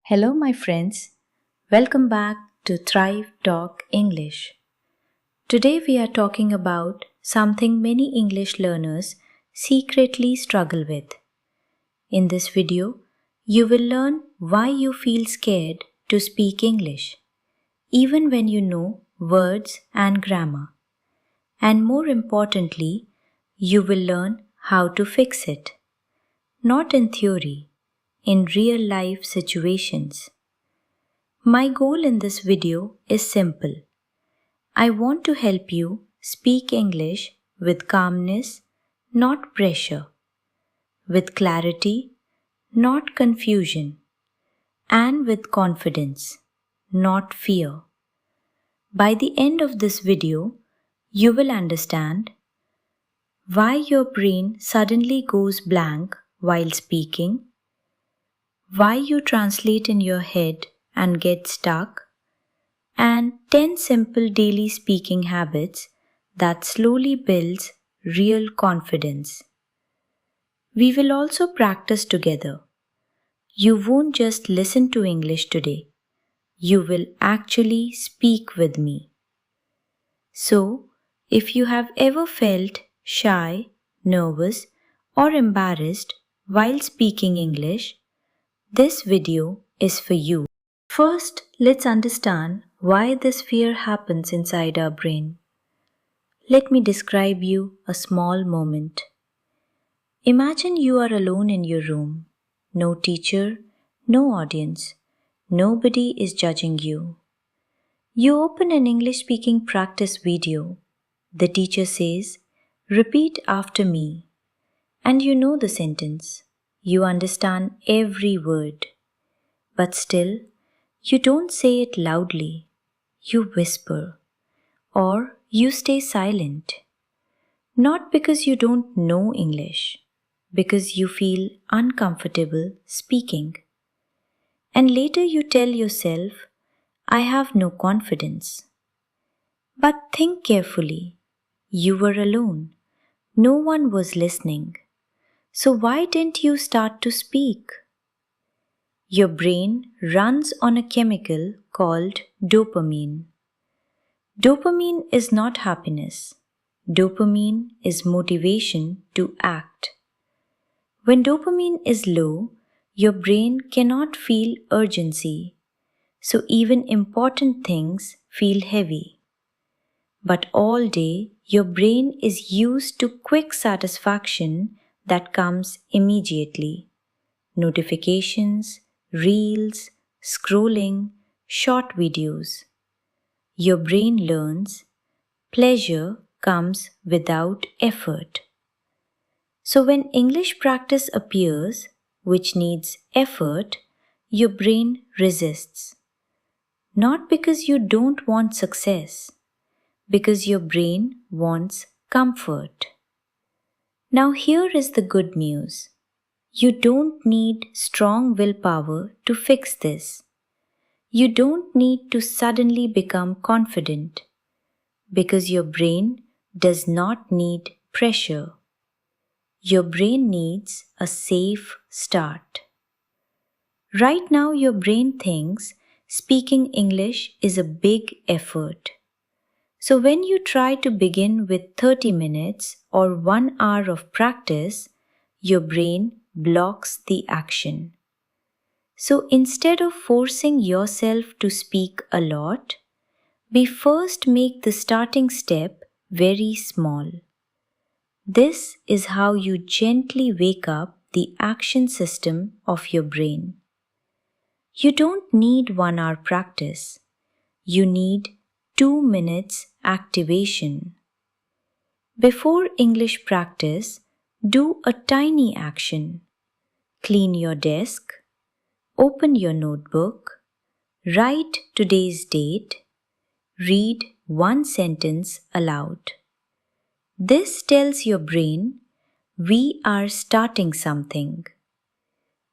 Hello, my friends. Welcome back to Thrive Talk English. Today we are talking about something many English learners secretly struggle with. In this video, you will learn why you feel scared to speak English, even when you know words and grammar. And more importantly, you will learn how to fix it. Not in theory, in real life situations. My goal in this video is simple. I want to help you speak English with calmness, not pressure, with clarity, not confusion, and with confidence, not fear. By the end of this video, you will understand why your brain suddenly goes blank while speaking, why you translate in your head and get stuck, and 10 simple daily speaking habits that slowly builds real confidence. We will also practice together. You won't just listen to English today. You will actually speak with me. So, if you have ever felt shy, nervous, or embarrassed while speaking English, this video is for you. First, let's understand why this fear happens inside our brain. Let me describe you a small moment. Imagine you are alone in your room. No teacher, no audience. Nobody is judging you. You open an English-speaking practice video. The teacher says, "Repeat after me." And you know the sentence. You understand every word. But still, you don't say it loudly. You whisper. Or you stay silent. Not because you don't know English, because you feel uncomfortable speaking. And later you tell yourself, "I have no confidence." But think carefully. You were alone. No one was listening. So why didn't you start to speak? Your brain runs on a chemical called dopamine. Dopamine is not happiness. Dopamine is motivation to act. When dopamine is low, your brain cannot feel urgency, so even important things feel heavy. But all day, your brain is used to quick satisfaction that comes immediately. Notifications, reels, scrolling, short videos. Your brain learns pleasure comes without effort. So when English practice appears, which needs effort, your brain resists. Not because you don't want success, because your brain wants comfort. Now here is the good news. You don't need strong willpower to fix this. You don't need to suddenly become confident, because your brain does not need pressure. Your brain needs a safe start. Right now, your brain thinks speaking English is a big effort. So when you try to begin with 30 minutes or 1 hour of practice, your brain blocks the action. So instead of forcing yourself to speak a lot, we first make the starting step very small. This is how you gently wake up the action system of your brain. You don't need 1 hour practice. You need 2 minutes activation. Before English practice, do a tiny action. Clean your desk, open your notebook, write today's date, read one sentence aloud. This tells your brain, we are starting something.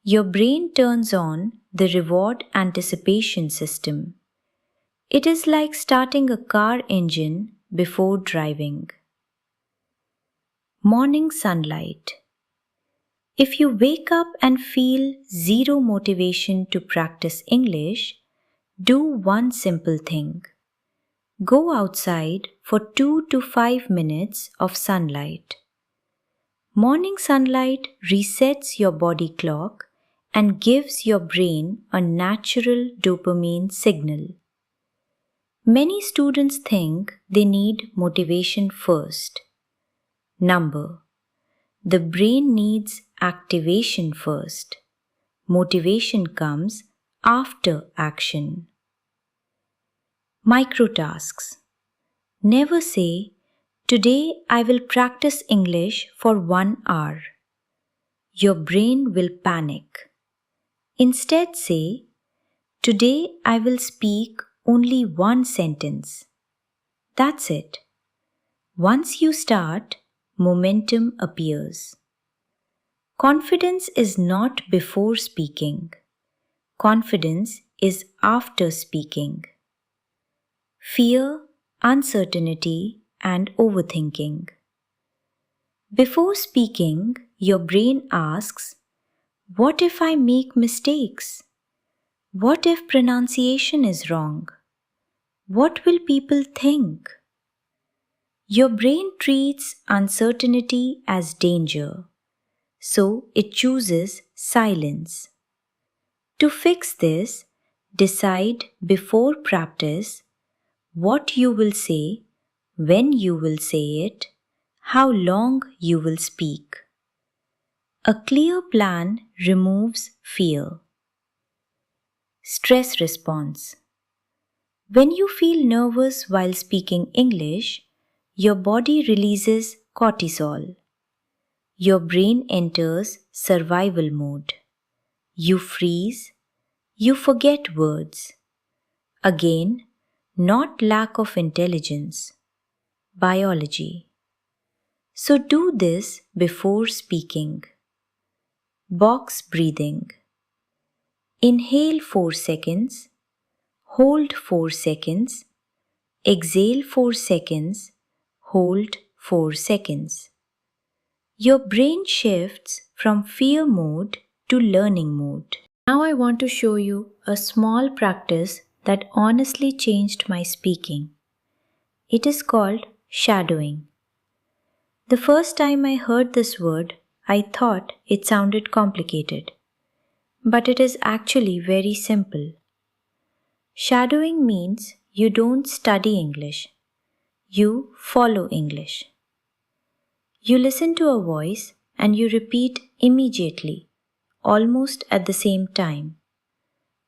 Your brain turns on the reward anticipation system. It is like starting a car engine before driving. Morning sunlight. If you wake up and feel zero motivation to practice English, do one simple thing. Go outside for 2 to 5 minutes of sunlight. Morning sunlight resets your body clock and gives your brain a natural dopamine signal. Many students think they need motivation first. The brain needs activation first. Motivation comes after action. Microtasks. Never say, "Today I will practice English for 1 hour." Your brain will panic. Instead say, "Today I will speak only 1 sentence." That's it. Once you start, momentum appears. Confidence is not before speaking. Confidence is after speaking. Fear, uncertainty, and overthinking. Before speaking, your brain asks, "What if I make mistakes? What if pronunciation is wrong? What will people think?" Your brain treats uncertainty as danger, so it chooses silence. To fix this, decide before practice what you will say, when you will say it, how long you will speak. A clear plan removes fear. Stress response. When you feel nervous while speaking English, your body releases cortisol. Your brain enters survival mode. You freeze. You forget words. Again, not lack of intelligence. Biology. So do this before speaking. Box breathing. Inhale 4 seconds. Hold 4 seconds. Exhale 4 seconds. Hold 4 seconds. Your brain shifts from fear mode to learning mode. Now I want to show you a small practice that honestly changed my speaking. It is called shadowing. The first time I heard this word, I thought it sounded complicated. But it is actually very simple. Shadowing means you don't study English. You follow English. You listen to a voice and you repeat immediately, almost at the same time.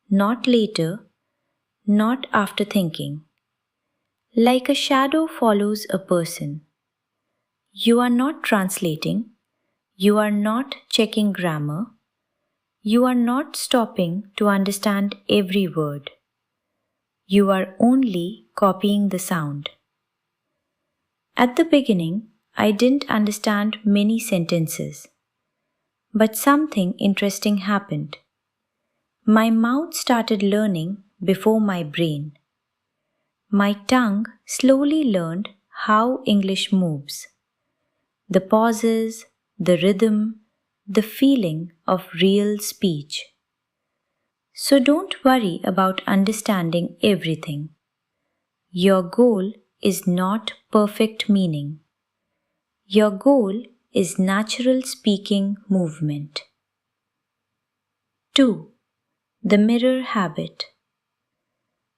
Not later, not after thinking. Like a shadow follows a person. You are not translating. You are not checking grammar. You are not stopping to understand every word. You are only copying the sound. At the beginning, I didn't understand many sentences. But something interesting happened. My mouth started learning before my brain. My tongue slowly learned how English moves. The pauses, the rhythm, the feeling of real speech. So don't worry about understanding everything. Your goal is not perfect meaning. Your goal is natural speaking movement. 2. The mirror habit.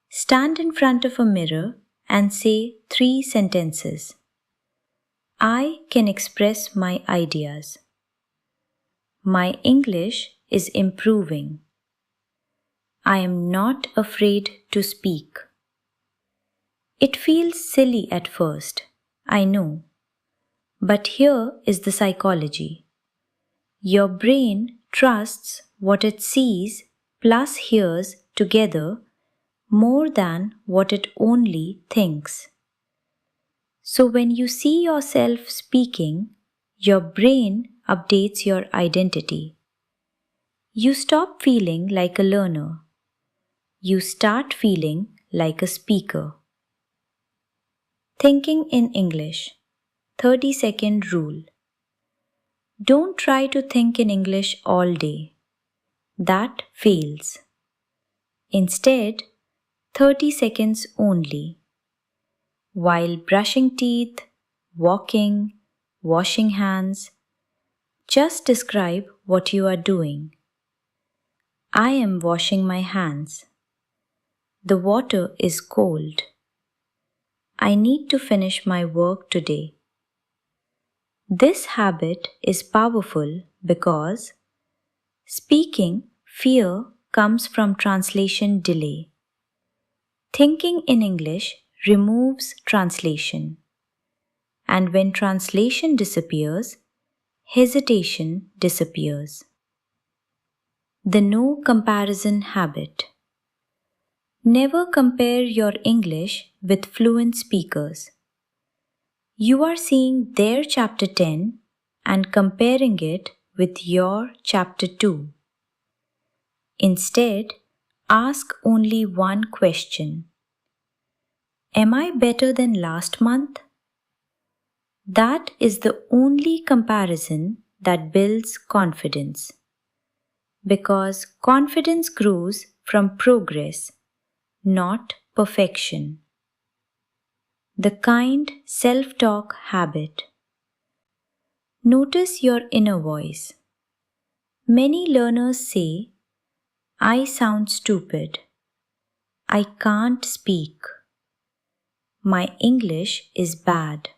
Stand in front of a mirror and say 3 sentences. I can express my ideas. My English is improving. I am not afraid to speak. It feels silly at first, I know. But here is the psychology. Your brain trusts what it sees plus hears together more than what it only thinks. So when you see yourself speaking, your brain updates your identity. You stop feeling like a learner. You start feeling like a speaker. Thinking in English. 30-second rule. Don't try to think in English all day. That fails. Instead, 30 seconds only. While brushing teeth, walking, washing hands, just describe what you are doing. I am washing my hands. The water is cold. I need to finish my work today. This habit is powerful because speaking fear comes from translation delay. Thinking in English removes translation. And when translation disappears, hesitation disappears. The no comparison habit. Never compare your English with fluent speakers. You are seeing their chapter 10 and comparing it with your chapter 2. Instead, ask only one question. Am I better than last month? That is the only comparison that builds confidence. Because confidence grows from progress, not perfection. The kind self-talk habit. Notice your inner voice. Many learners say, I sound stupid. I can't speak. My English is bad.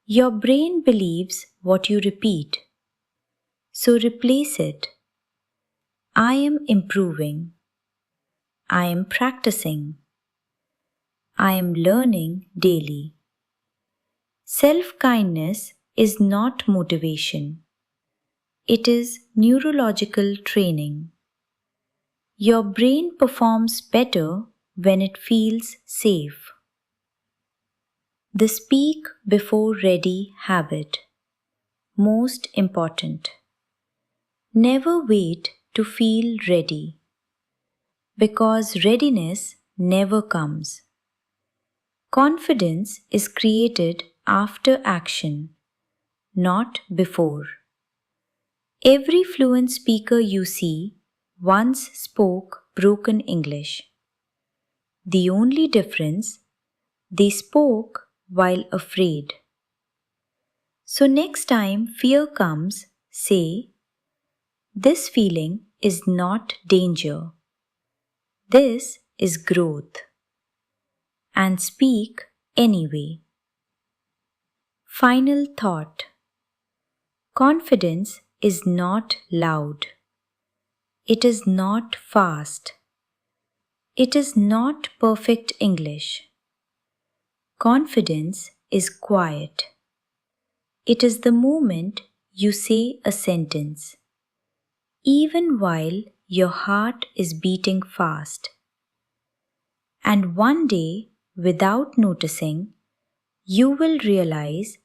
Your brain believes what you repeat. So replace it. I am improving. I am practicing. I am learning daily. Self-kindness is not motivation. It is neurological training. Your brain performs better when it feels safe. The speak before ready habit. Most important. Never wait to feel ready. Because readiness never comes. Confidence is created after action, not before. Every fluent speaker you see once spoke broken English. The only difference, they spoke while afraid. So next time fear comes, say, this feeling is not danger. This is growth. And speak anyway. Final thought. Confidence is not loud. It is not fast. It is not perfect English. Confidence is quiet. It is the moment you say a sentence, even while your heart is beating fast. And one day, without noticing, you will realize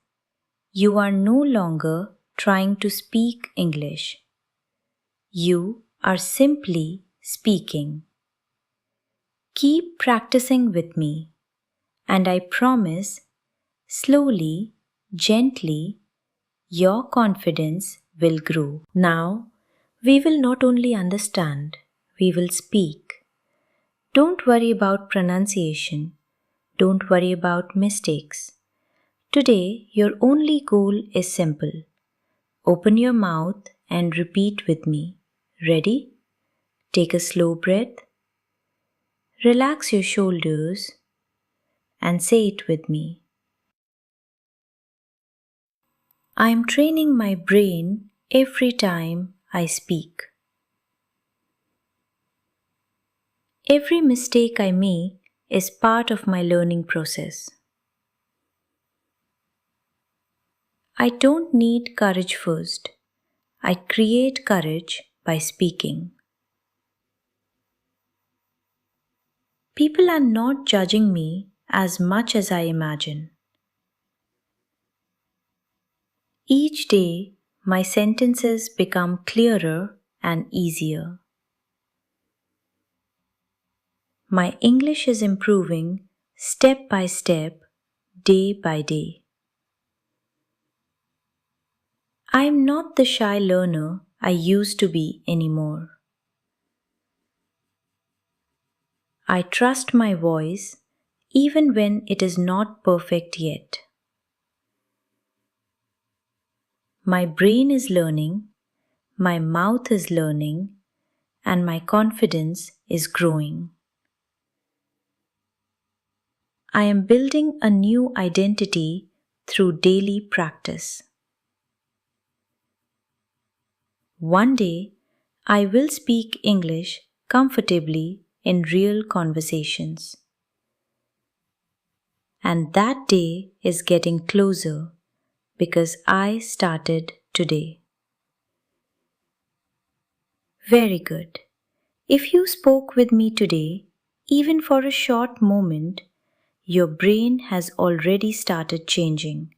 you are no longer trying to speak English. You are simply speaking. Keep practicing with me, and I promise, slowly, gently, your confidence will grow. Now, we will not only understand, we will speak. Don't worry about pronunciation. Don't worry about mistakes. Today, your only goal is simple. Open your mouth and repeat with me. Ready? Take a slow breath. Relax your shoulders and say it with me. I am training my brain every time I speak. Every mistake I make is part of my learning process. I don't need courage first. I create courage by speaking. People are not judging me as much as I imagine. Each day, my sentences become clearer and easier. My English is improving step by step, day by day. I'm not the shy learner I used to be anymore. I trust my voice even when it is not perfect yet. My brain is learning, my mouth is learning, and my confidence is growing. I am building a new identity through daily practice. One day, I will speak English comfortably in real conversations. And that day is getting closer because I started today. Very good. If you spoke with me today, even for a short moment, your brain has already started changing.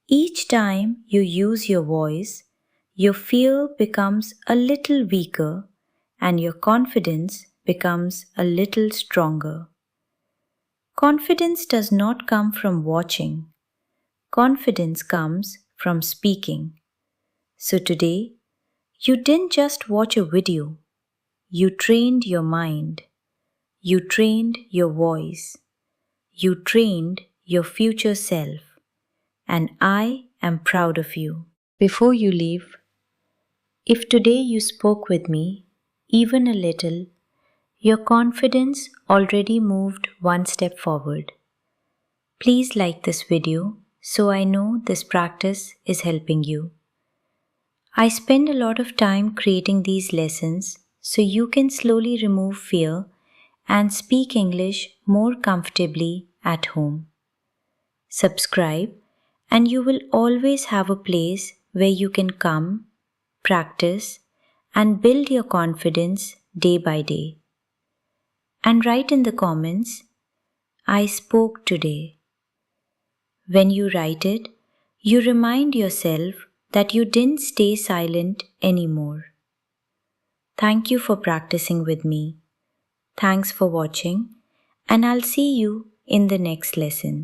Each time you use your voice, your fear becomes a little weaker and your confidence becomes a little stronger. Confidence does not come from watching. Confidence comes from speaking. So today, you didn't just watch a video. You trained your mind. You trained your voice. You trained your future self. And I am proud of you. Before you leave, if today you spoke with me, even a little, your confidence already moved one step forward. Please like this video so I know this practice is helping you. I spend a lot of time creating these lessons so you can slowly remove fear and speak English more comfortably at home. Subscribe and you will always have a place where you can come, practice, and build your confidence day by day. And write in the comments, I spoke today. When you write it, you remind yourself that you didn't stay silent anymore. Thank you for practicing with me. Thanks for watching, and I'll see you in the next lesson.